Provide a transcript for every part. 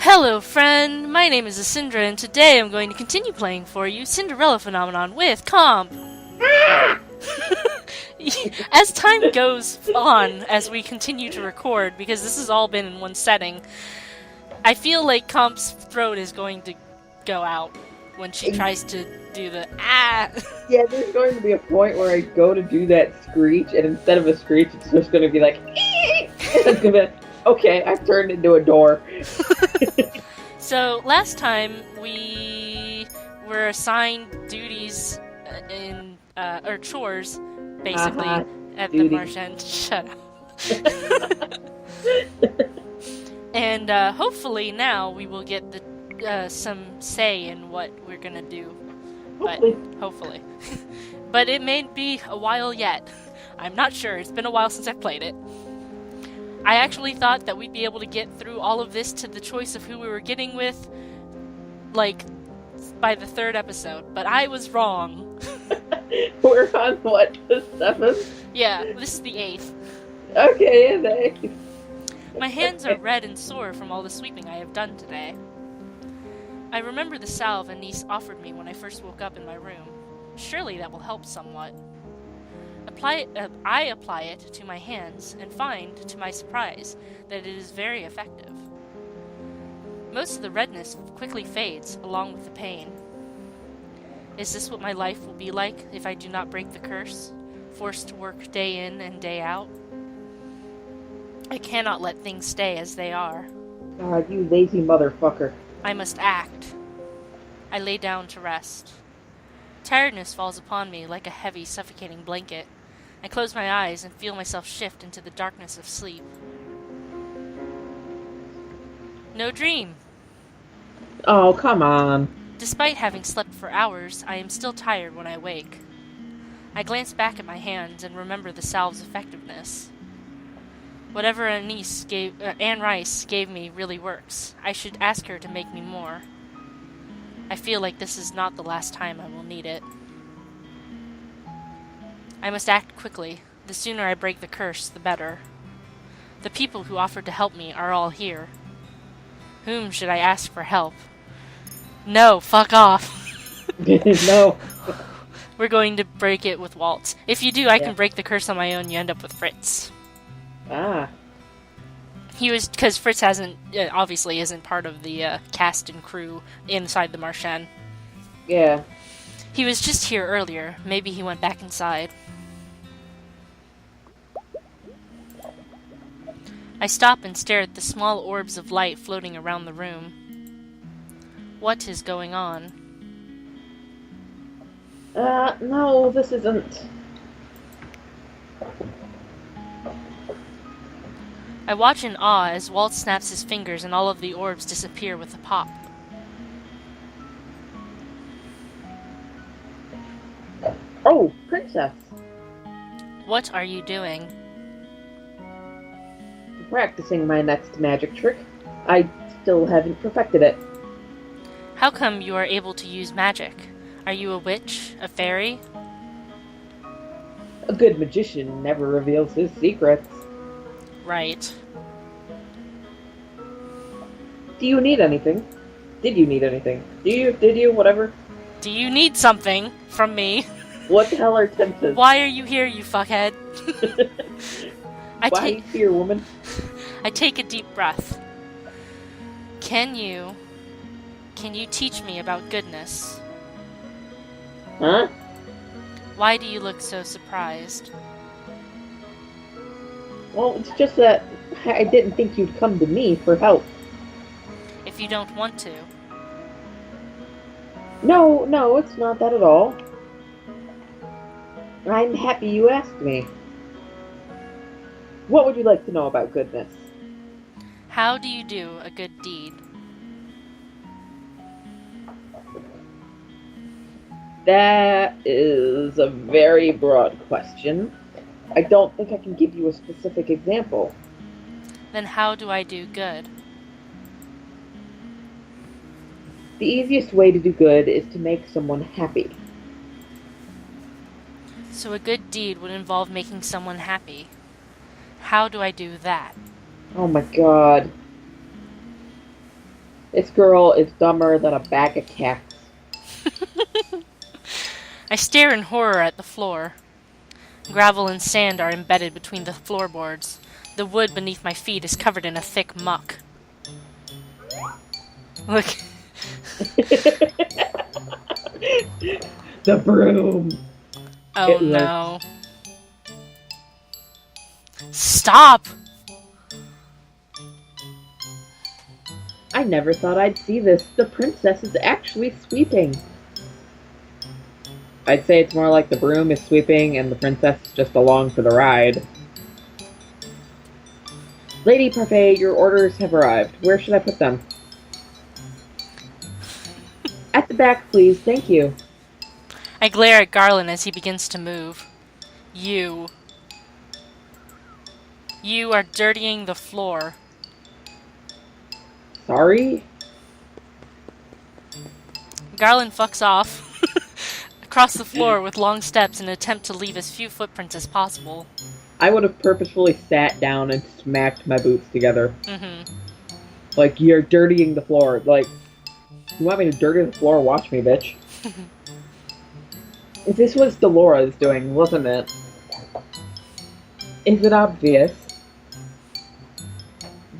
Hello, friend! My name is Asindra, and today I'm going to continue playing for you Cinderella Phenomenon with Comp. As time goes on, as we continue to record, because this has all been in one setting, I feel like Comp's throat is going to go out when she tries to do the ah. Yeah, there's going to be a point where I go to do that screech, and instead of a screech, it's just going to be like, and it's going to be like, okay, I've turned into a door. So, last time we were assigned duties or chores, basically, at duty. the Marchand. Shut up. And hopefully now we will get some say in what we're gonna do. Hopefully. But it may be a while yet. I'm not sure. It's been a while since I've played it. I actually thought that we'd be able to get through all of this to the choice of who we were getting with, like, by the 3rd episode, but I was wrong. We're on, what, the 7th? Yeah, this is the 8th. Okay, yeah, the 8th. My hands are red and sore from all the sweeping I have done today. I remember the salve Anise offered me when I first woke up in my room. Surely that will help somewhat. I apply it to my hands and find, to my surprise, that it is very effective. Most of the redness quickly fades, along with the pain. Is this what my life will be like if I do not break the curse, forced to work day in and day out? I cannot let things stay as they are. God, you lazy motherfucker. I must act. I lay down to rest. Tiredness falls upon me like a heavy, suffocating blanket. I close my eyes and feel myself shift into the darkness of sleep. No dream. Oh, come on. Despite having slept for hours, I am still tired when I wake. I glance back at my hands and remember the salve's effectiveness. Whatever Anne Rice gave me really works. I should ask her to make me more. I feel like this is not the last time I will need it. I must act quickly. The sooner I break the curse, the better. The people who offered to help me are all here. Whom should I ask for help? No, fuck off. No. We're going to break it with Waltz. If you do, I can break the curse on my own. You end up with Fritz. Ah. Because Fritz obviously isn't part of the cast and crew inside the Marchand. Yeah. He was just here earlier. Maybe he went back inside. I stop and stare at the small orbs of light floating around the room. What is going on? No, this isn't. I watch in awe as Walt snaps his fingers and all of the orbs disappear with a pop. Oh, princess. What are you doing? Practicing my next magic trick. I still haven't perfected it. How come you are able to use magic? Are you a witch? A fairy? A good magician never reveals his secrets. Right. Do you need anything? Did you need anything? Did you? Whatever. Do you need something from me? What the hell are tenses? Why are you here, you fuckhead? Why are you here, woman? I take a deep breath. Can you teach me about goodness? Huh? Why do you look so surprised? Well, it's just that I didn't think you'd come to me for help. If you don't want to. No, it's not that at all. I'm happy you asked me. What would you like to know about goodness? How do you do a good deed? That is a very broad question. I don't think I can give you a specific example. Then how do I do good? The easiest way to do good is to make someone happy. So a good deed would involve making someone happy. How do I do that? Oh my god. This girl is dumber than a bag of cats. I stare in horror at the floor. Gravel and sand are embedded between the floorboards. The wood beneath my feet is covered in a thick muck. Look. The broom. Oh no. Stop! I never thought I'd see this. The princess is actually sweeping. I'd say it's more like the broom is sweeping and the princess is just along for the ride. Lady Parfait, your orders have arrived. Where should I put them? At the back, please. Thank you. I glare at Garland as he begins to move. You are dirtying the floor. Sorry? Garland fucks off across the floor with long steps in an attempt to leave as few footprints as possible. I would have purposefully sat down and smacked my boots together. Mm-hmm. Like, you're dirtying the floor. Like, you want me to dirty the floor? Watch me, bitch. This was Dolores doing, wasn't it? Is it obvious?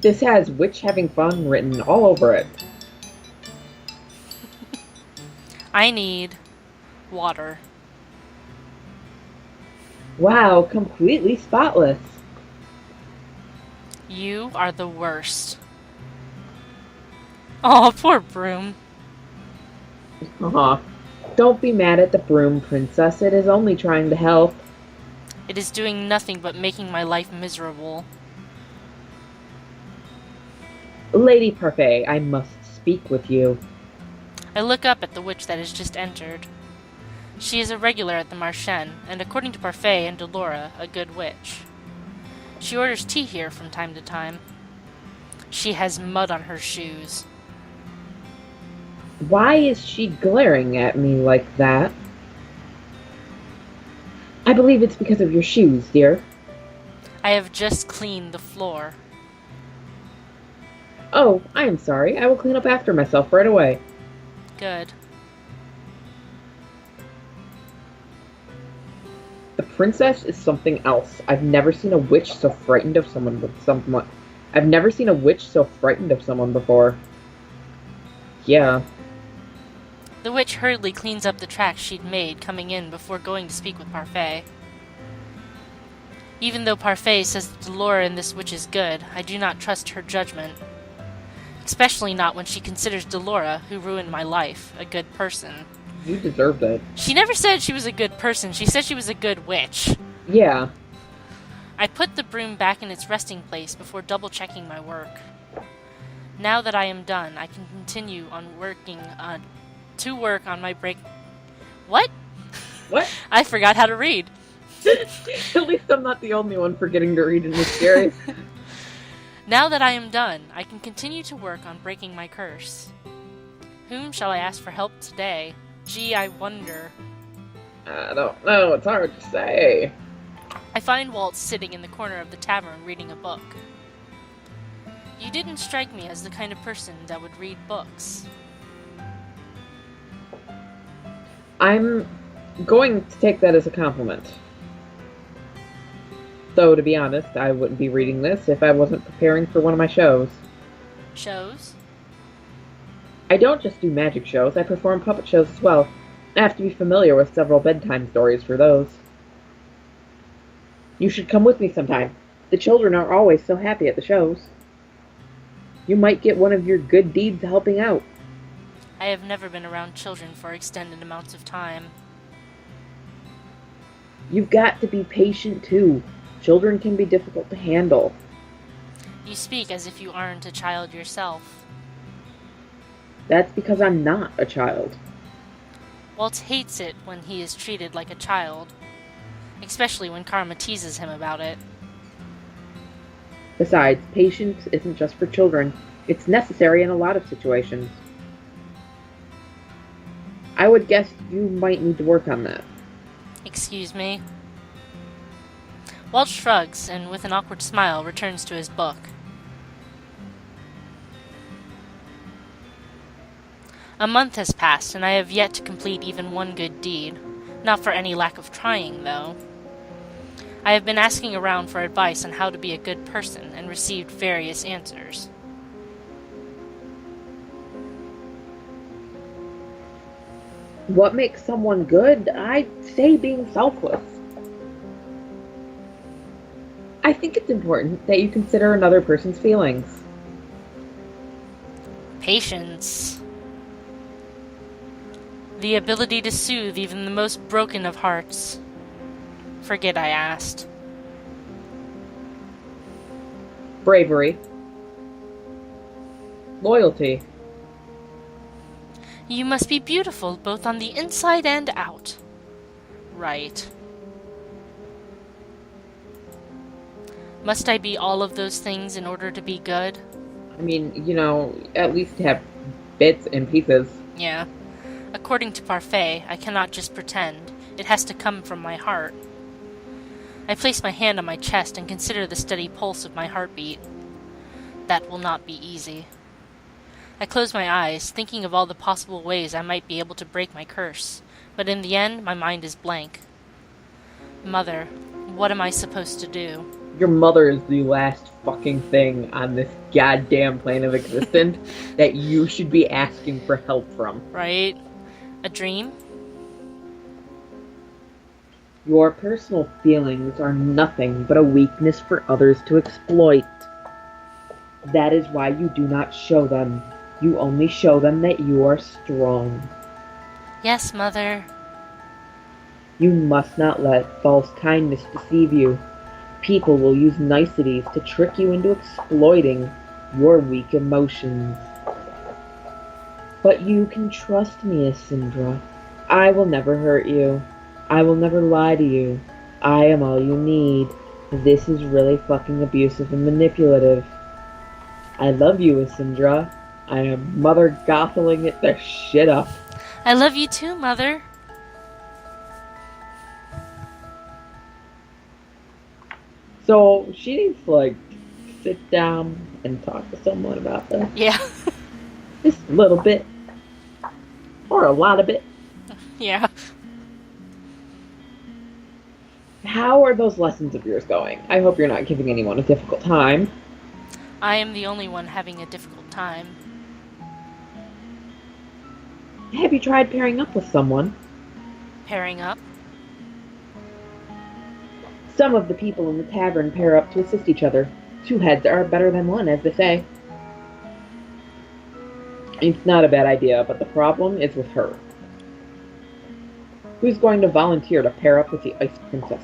This has witch having fun written all over it. I need water. Wow, completely spotless. You are the worst. Oh, poor broom. Don't be mad at the broom, princess. It is only trying to help. It is doing nothing but making my life miserable. Lady Parfait, I must speak with you. I look up at the witch that has just entered. She is a regular at the Marchen, and according to Parfait and Delora, a good witch. She orders tea here from time to time. She has mud on her shoes. Why is she glaring at me like that? I believe it's because of your shoes, dear. I have just cleaned the floor. Oh, I am sorry. I will clean up after myself right away. Good. The princess is something else. I've never seen a witch so frightened of someone I've never seen a witch so frightened of someone before. Yeah. The witch hurriedly cleans up the tracks she'd made coming in before going to speak with Parfait. Even though Parfait says that Delora in this witch is good, I do not trust her judgment. Especially not when she considers Delora, who ruined my life, a good person. You deserved it. She never said she was a good person, she said she was a good witch. Yeah. I put the broom back in its resting place before double-checking my work. Now that I am done, I can continue on working on my break... What? What? I forgot how to read. At least I'm not the only one forgetting to read in this series. Now that I am done, I can continue to work on breaking my curse. Whom shall I ask for help today? Gee, I wonder. I don't know, it's hard to say. I find Walt sitting in the corner of the tavern reading a book. You didn't strike me as the kind of person that would read books. I'm going to take that as a compliment. Though, to be honest, I wouldn't be reading this if I wasn't preparing for one of my shows. Shows? I don't just do magic shows, I perform puppet shows as well. I have to be familiar with several bedtime stories for those. You should come with me sometime. The children are always so happy at the shows. You might get one of your good deeds helping out. I have never been around children for extended amounts of time. You've got to be patient too. Children can be difficult to handle. You speak as if you aren't a child yourself. That's because I'm not a child. Walt hates it when he is treated like a child, especially when Karma teases him about it. Besides, patience isn't just for children. It's necessary in a lot of situations. I would guess you might need to work on that. Excuse me? Walt shrugs and, with an awkward smile, returns to his book. A month has passed, and I have yet to complete even one good deed. Not for any lack of trying, though. I have been asking around for advice on how to be a good person, and received various answers. What makes someone good? I'd say being selfless. I think it's important that you consider another person's feelings. Patience. The ability to soothe even the most broken of hearts. Forget I asked. Bravery. Loyalty. You must be beautiful both on the inside and out. Right. Must I be all of those things in order to be good? I mean, at least have bits and pieces. Yeah. According to Parfait, I cannot just pretend. It has to come from my heart. I place my hand on my chest and consider the steady pulse of my heartbeat. That will not be easy. I close my eyes, thinking of all the possible ways I might be able to break my curse, but in the end, my mind is blank. Mother, what am I supposed to do? Your mother is the last fucking thing on this goddamn plane of existence that you should be asking for help from. Right? A dream? Your personal feelings are nothing but a weakness for others to exploit. That is why you do not show them. You only show them that you are strong. Yes, Mother. You must not let false kindness deceive you. People will use niceties to trick you into exploiting your weak emotions. But you can trust me, Asindra. I will never hurt you. I will never lie to you. I am all you need. This is really fucking abusive and manipulative. I love you, Asindra. I am Mother Gothling it the shit up. I love you too, Mother. So, she needs to, sit down and talk to someone about this. Yeah. Just a little bit. Or a lot of it. Yeah. How are those lessons of yours going? I hope you're not giving anyone a difficult time. I am the only one having a difficult time. Have you tried pairing up with someone? Pairing up? Some of the people in the tavern pair up to assist each other. Two heads are better than one, as they say. It's not a bad idea, but the problem is with her. Who's going to volunteer to pair up with the Ice Princess?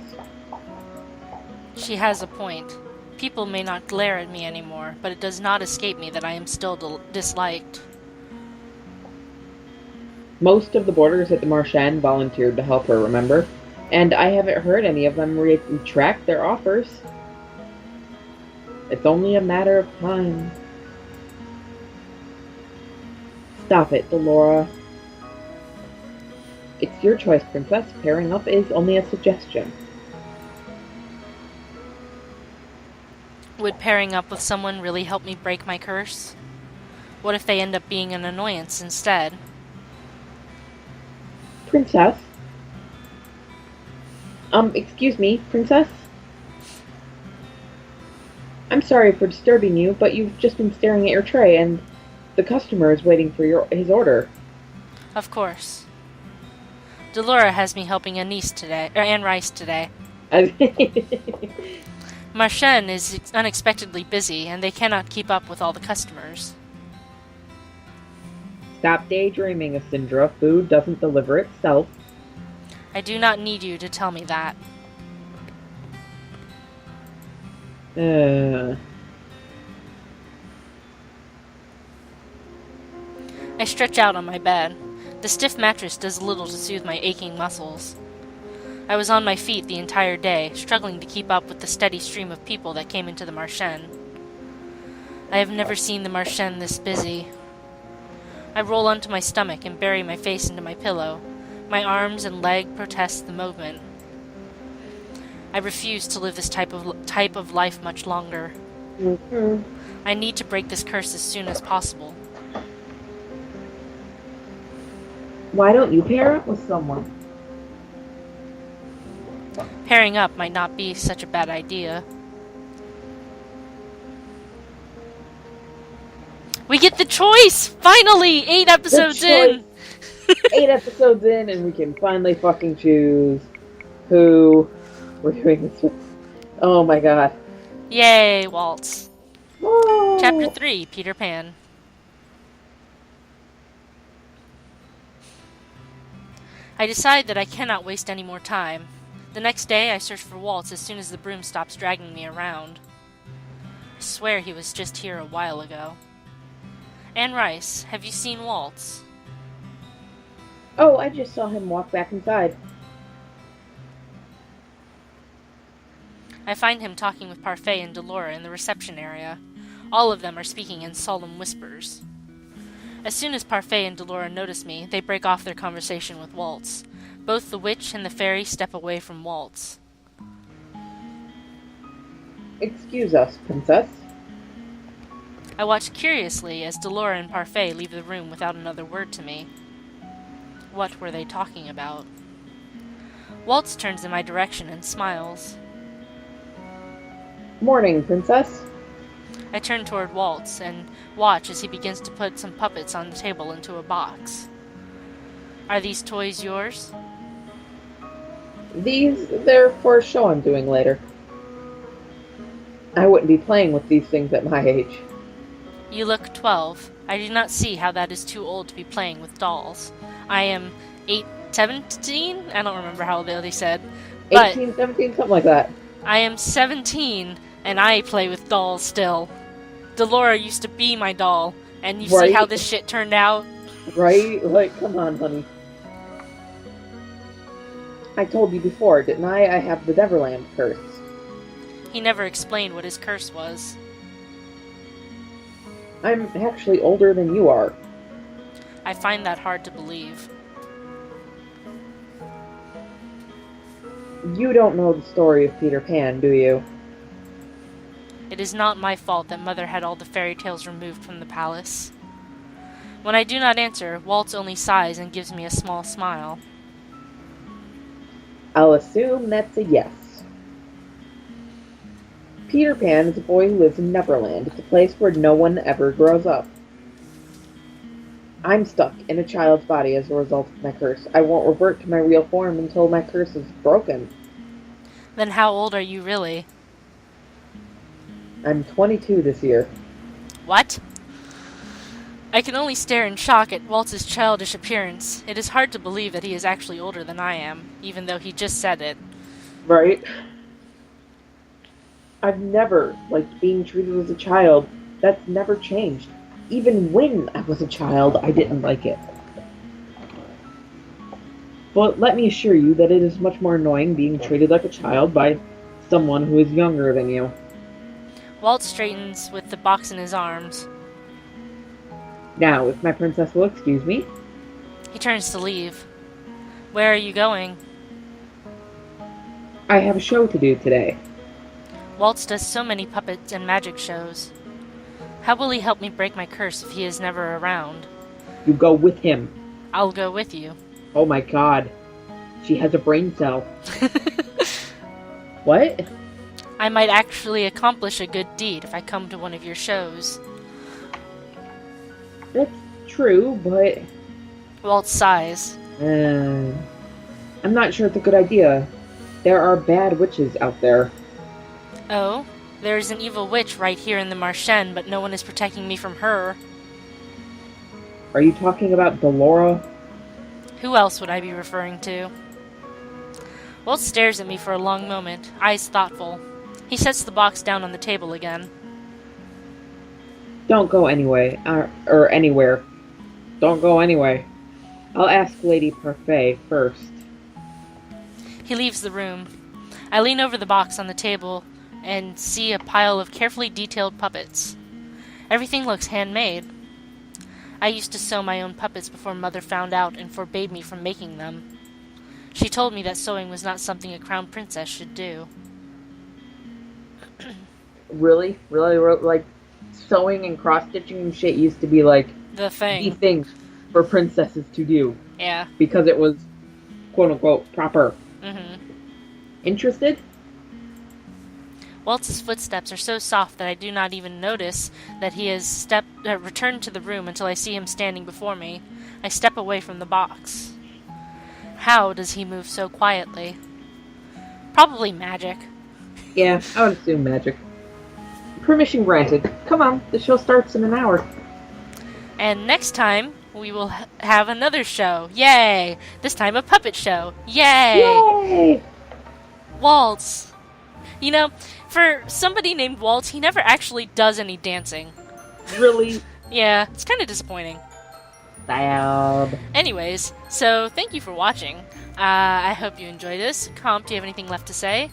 She has a point. People may not glare at me anymore, but it does not escape me that I am still disliked. Most of the boarders at the Marchand volunteered to help her, remember? And I haven't heard any of them retract their offers. It's only a matter of time. Stop it, Delora. It's your choice, Princess. Pairing up is only a suggestion. Would pairing up with someone really help me break my curse? What if they end up being an annoyance instead? Princess? Excuse me, Princess? I'm sorry for disturbing you, but you've just been staring at your tray, and the customer is waiting for his order. Of course. Delora has me helping Anne Rice today. Marchand is unexpectedly busy, and they cannot keep up with all the customers. Stop daydreaming, Asindra. Food doesn't deliver itself. I do not need you to tell me that. I stretch out on my bed. The stiff mattress does little to soothe my aching muscles. I was on my feet the entire day, struggling to keep up with the steady stream of people that came into the Marchand. I have never seen the Marchand this busy. I roll onto my stomach and bury my face into my pillow. My arms and leg protest the movement. I refuse to live this type of life much longer. Mm-hmm. I need to break this curse as soon as possible. Why don't you pair up with someone? Pairing up might not be such a bad idea. We get the choice! Finally! 8 episodes in! 8 episodes in, and we can finally fucking choose who we're doing this with. Oh my god. Yay, Waltz. Whoa. Chapter 3, Peter Pan. I decide that I cannot waste any more time. The next day, I search for Waltz as soon as the broom stops dragging me around. I swear he was just here a while ago. Anne Rice, have you seen Waltz? Oh, I just saw him walk back inside. I find him talking with Parfait and Delora in the reception area. All of them are speaking in solemn whispers. As soon as Parfait and Delora notice me, they break off their conversation with Waltz. Both the witch and the fairy step away from Waltz. Excuse us, princess. I watch curiously as Delora and Parfait leave the room without another word to me. What were they talking about? Waltz turns in my direction and smiles. Morning, princess. I turn toward Waltz and watch as he begins to put some puppets on the table into a box. Are these toys yours? They're for a show I'm doing later. I wouldn't be playing with these things at my age. You look 12. I do not see how that is too old to be playing with dolls. I am 17? I don't remember how old they said. 18, 17, something like that. I am 17, and I play with dolls still. Delora used to be my doll, and you see how this shit turned out? Right? Like, come on, honey. I told you before, didn't I? I have the Neverland curse. He never explained what his curse was. I'm actually older than you are. I find that hard to believe. You don't know the story of Peter Pan, do you? It is not my fault that Mother had all the fairy tales removed from the palace. When I do not answer, Waltz only sighs and gives me a small smile. I'll assume that's a yes. Peter Pan is a boy who lives in Neverland. It's a place where no one ever grows up. I'm stuck in a child's body as a result of my curse. I won't revert to my real form until my curse is broken. Then how old are you really? I'm 22 this year. What? I can only stare in shock at Waltz's childish appearance. It is hard to believe that he is actually older than I am, even though he just said it. Right? I've never liked being treated as a child. That's never changed. Even when I was a child, I didn't like it. But let me assure you that it is much more annoying being treated like a child by someone who is younger than you. Waltz straightens with the box in his arms. Now, if my princess will excuse me. He turns to leave. Where are you going? I have a show to do today. Waltz does so many puppet and magic shows. How will he help me break my curse if he is never around? You go with him. I'll go with you. Oh my god. She has a brain cell. What? I might actually accomplish a good deed if I come to one of your shows. That's true, but... Waltz sighs. I'm not sure it's a good idea. There are bad witches out there. Oh? There is an evil witch right here in the Marchen, but no one is protecting me from her. Are you talking about Delora? Who else would I be referring to? Waltz stares at me for a long moment, eyes thoughtful. He sets the box down on the table again. Don't go anyway, or anywhere. Don't go anyway. I'll ask Lady Parfait first. He leaves the room. I lean over the box on the table and see a pile of carefully detailed puppets. Everything looks handmade. I used to sew my own puppets before Mother found out and forbade me from making them. She told me that sewing was not something a crown princess should do. Really? Really? Like, sewing and cross-stitching and shit used to be, like, The thing. the thing. for princesses to do. Yeah. Because it was, quote-unquote, proper. Mm-hmm. Interested? Waltz's footsteps are so soft that I do not even notice that he has returned to the room until I see him standing before me. I step away from the box. How does he move so quietly? Probably magic. Yeah, I would assume magic. Permission granted. Come on, the show starts in an hour. And next time, we will have another show. Yay! This time a puppet show. Yay! Yay! Waltz. You know, for somebody named Waltz, he never actually does any dancing. Really? Yeah, it's kind of disappointing. Sad. Anyways, so thank you for watching. I hope you enjoyed this. Comp, do you have anything left to say?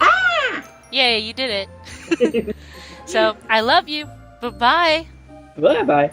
Ah! Yay, you did it. So, I love you. Bye-bye. Bye-bye.